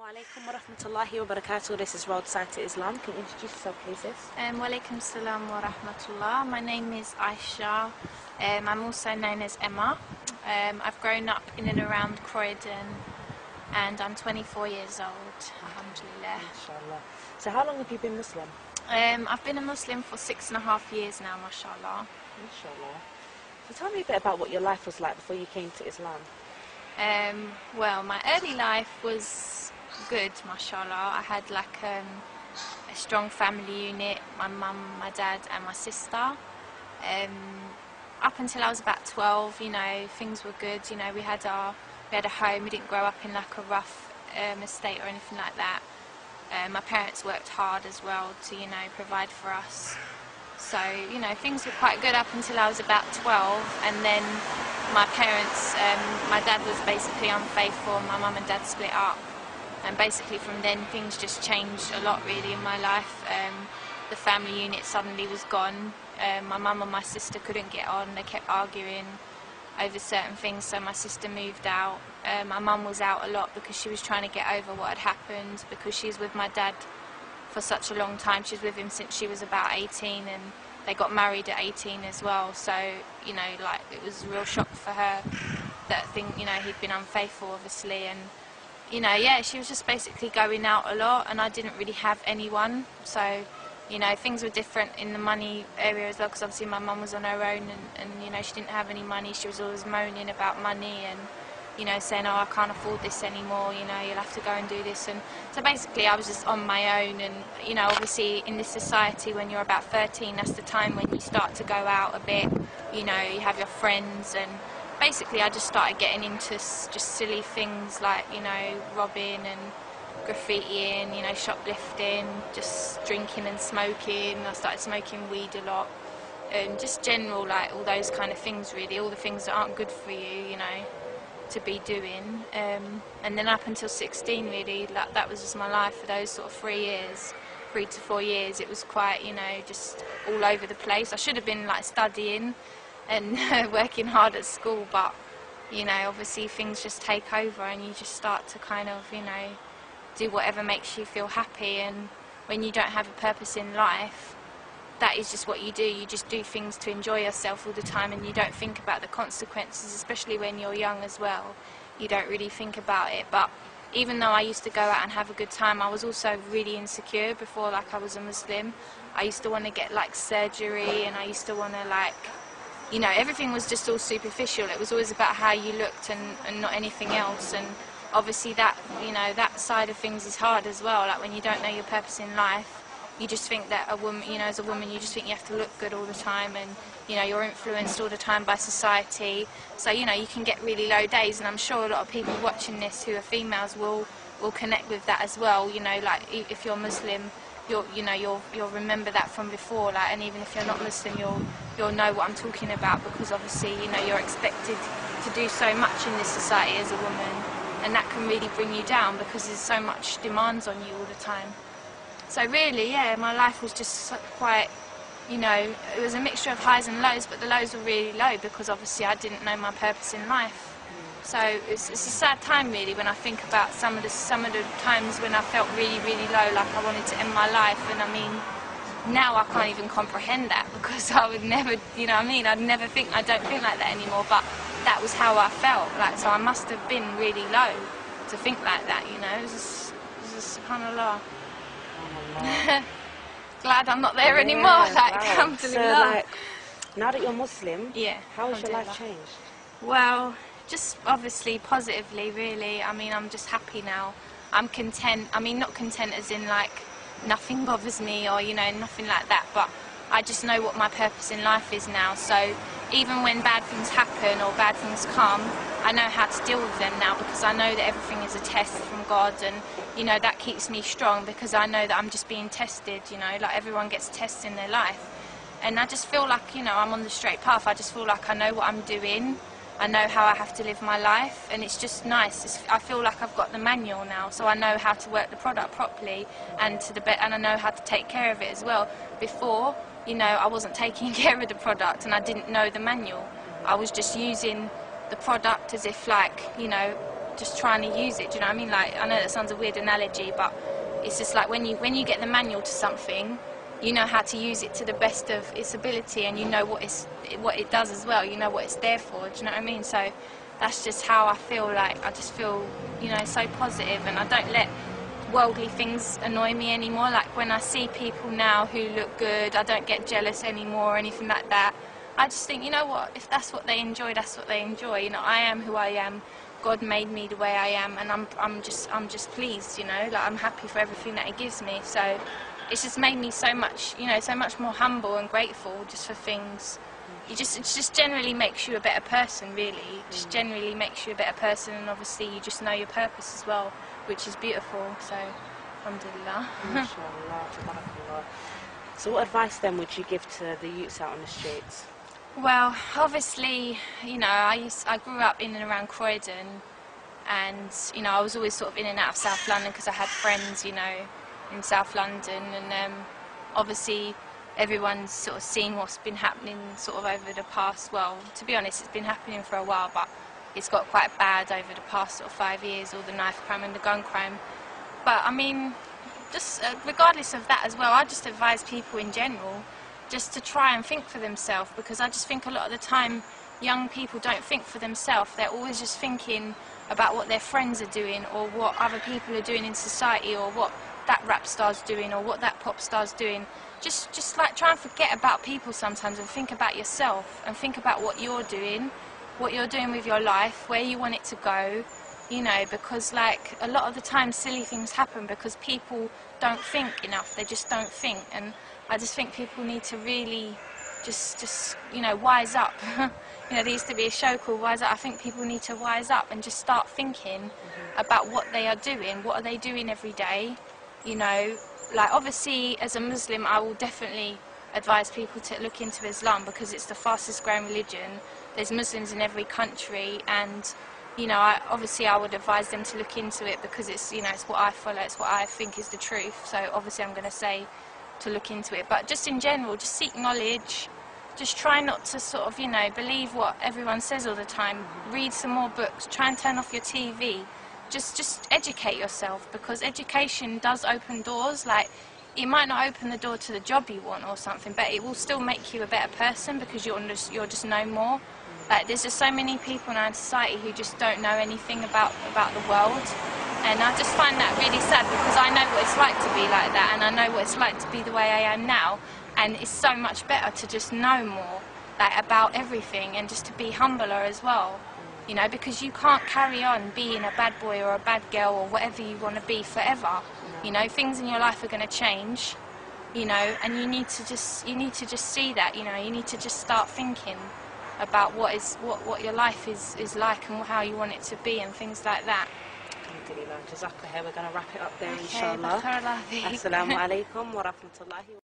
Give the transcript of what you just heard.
Alaikum wa rahmatullahi wa barakatuh. This is Roadside to Islam. Can you introduce yourself, please, sis? Walaikum salam wa rahmatullah. My name is Aisha. I'm also known as Emma. I've grown up in and around Croydon and I'm 24 years old, alhamdulillah. Inshallah. So how long have you been Muslim? I've been a Muslim for 6.5 years now, mashallah. Inshallah. So tell me a bit about what your life was like before you came to Islam. Well, my early life was good, mashallah. I had like a strong family unit, my mum, my dad and my sister. Up until I was about 12, you know, things were good. You know, we had a home. We didn't grow up in like a rough estate or anything like that. My parents worked hard as well to, you know, provide for us. So, you know, things were quite good up until I was about 12, and then my parents, my dad was basically unfaithful, my mum and dad split up, and basically from then things just changed a lot really in my life. The family unit suddenly was gone. My mum and my sister couldn't get on, they kept arguing over certain things, so my sister moved out. My mum was out a lot because she was trying to get over what had happened, because she's with my dad for such a long time. She's with him since she was about 18, and they got married at 18 as well, so, you know, like, it was a real shock for her that you know, he'd been unfaithful obviously, and, you know, yeah, she was just basically going out a lot, and I didn't really have anyone, so, you know, things were different in the money area as well, because obviously my mum was on her own, and, you know, she didn't have any money. She was always moaning about money and, you know, saying, oh, I can't afford this anymore, you know, you'll have to go and do this. And so basically I was just on my own, and, you know, obviously in this society when you're about 13, that's the time when you start to go out a bit, you know, you have your friends, and basically I just started getting into just silly things like, you know, robbing and graffitiing, you know, shoplifting, just drinking and smoking. I started smoking weed a lot, and just general, like, all those kind of things really, all the things that aren't good for you, you know, to be doing. And then up until 16 really, that was just my life for those sort of 3 to 4 years. It was quite, you know, just all over the place. I should have been like studying and working hard at school, but, you know, obviously things just take over and you just start to kind of, you know, do whatever makes you feel happy. And when you don't have a purpose in life, that is just what you do. You just do things to enjoy yourself all the time, and you don't think about the consequences, especially when you're young as well. You don't really think about it. But even though I used to go out and have a good time, I was also really insecure before, like, I was a Muslim. I used to want to get like surgery, and I used to want to, like, you know, everything was just all superficial. It was always about how you looked and not anything else. And obviously that, you know, that side of things is hard as well. Like, when you don't know your purpose in life, you just think that a woman, you know, as a woman, you just think you have to look good all the time, and, you know, you're influenced all the time by society. So, you know, you can get really low days, and I'm sure a lot of people watching this who are females will connect with that as well. You know, like, if you're Muslim, you'll remember that from before, like, and even if you're not Muslim, you'll know what I'm talking about, because obviously, you know, you're expected to do so much in this society as a woman, and that can really bring you down because there's so much demands on you all the time. So really, yeah, my life was just quite, you know, it was a mixture of highs and lows, but the lows were really low because obviously I didn't know my purpose in life. So it's a sad time really when I think about some of the times when I felt really, really low, like I wanted to end my life. And I mean, now I can't even comprehend that, because I would never, you know what I mean, I don't think like that anymore, but that was how I felt. Like, so I must have been really low to think like that, you know. It was just subhanallah. Glad I'm not there anymore, like, right. alhamdulillah. So, like, now that you're Muslim, yeah, how has your life changed? Well, just obviously positively, really. I mean, I'm just happy now. I'm content. I mean, not content as in, like, nothing bothers me or, you know, nothing like that, but I just know what my purpose in life is now. So even when bad things happen or bad things come, I know how to deal with them now, because I know that everything is a test from God, and, you know, that keeps me strong, because I know that I'm just being tested, you know, like everyone gets tests in their life. And I just feel like, you know, I'm on the straight path. I just feel like I know what I'm doing. I know how I have to live my life, and it's just nice. I feel like I've got the manual now, so I know how to work the product properly, and I know how to take care of it as well. Before, you know, I wasn't taking care of the product and I didn't know the manual. I was just using the product as if, like, you know, just trying to use it. Do you know what I mean? Like, I know that sounds a weird analogy, but it's just like when you get the manual to something, you know how to use it to the best of its ability, and you know what it does as well. You know what it's there for. Do you know what I mean? So that's just how I feel. Like, I just feel, you know, so positive, and I don't let worldly things annoy me anymore. Like, when I see people now who look good, I don't get jealous anymore or anything like that. I just think, you know what, if that's what they enjoy, that's what they enjoy. You know, I am who I am. God made me the way I am, and I'm just pleased, you know. Like, I'm happy for everything that He gives me. So it's just made me so much, you know, so much more humble and grateful just for things. It just generally makes you a better person, really. It just generally makes you a better person, and obviously you just know your purpose as well, which is beautiful. So, alhamdulillah. MashaAllah, tabarakallah. So what advice then would you give to the youths out on the streets? Well, obviously, you know, I grew up in and around Croydon, and, you know, I was always sort of in and out of South London because I had friends, you know, in South London, and obviously everyone's sort of seen what's been happening sort of over the past, well, to be honest, it's been happening for a while, but it's got quite bad over the past sort of 5 years, all the knife crime and the gun crime. But, I mean, just regardless of that as well, I just advise people in general just to try and think for themselves, because I just think a lot of the time young people don't think for themselves. They're always just thinking about what their friends are doing, or what other people are doing in society, or what that rap star's doing, or what that pop star's doing. Just like, try and forget about people sometimes and think about yourself, and think about what you're doing with your life, where you want it to go, you know, because like a lot of the time silly things happen because people don't think enough. They just don't think, and I just think people need to really just you know, wise up. You know, there used to be a show called Wise Up. I think people need to wise up and just start thinking about what they are doing. What are they doing every day? You know, like, obviously as a Muslim I will definitely advise people to look into Islam because it's the fastest growing religion. There's Muslims in every country, and, you know, I would advise them to look into it because it's, you know, it's what I follow, it's what I think is the truth. So obviously I'm going to say to look into it, but just in general, just seek knowledge. Just try not to sort of, you know, believe what everyone says all the time. Read some more books. Try and turn off your TV. Just educate yourself, because education does open doors. Like, it might not open the door to the job you want or something, but it will still make you a better person because you'll just know more. Like, there's just so many people now in society who just don't know anything about the world, and I just find that really sad because I know what it's like to be like that, and I know what it's like to be the way I am now, and it's so much better to just know more, like, about everything, and just to be humbler as well. You know, because you can't carry on being a bad boy or a bad girl or whatever you want to be forever. You know, things in your life are going to change, you know, and you need to just see that, you know. You need to just start thinking about what your life is like and how you want it to be and things like that. Alhamdulillah. Jazakallah. We're going to wrap it up there, Okay, inshallah. barakallah feek. Assalamu alaikum wa rahmatullahi.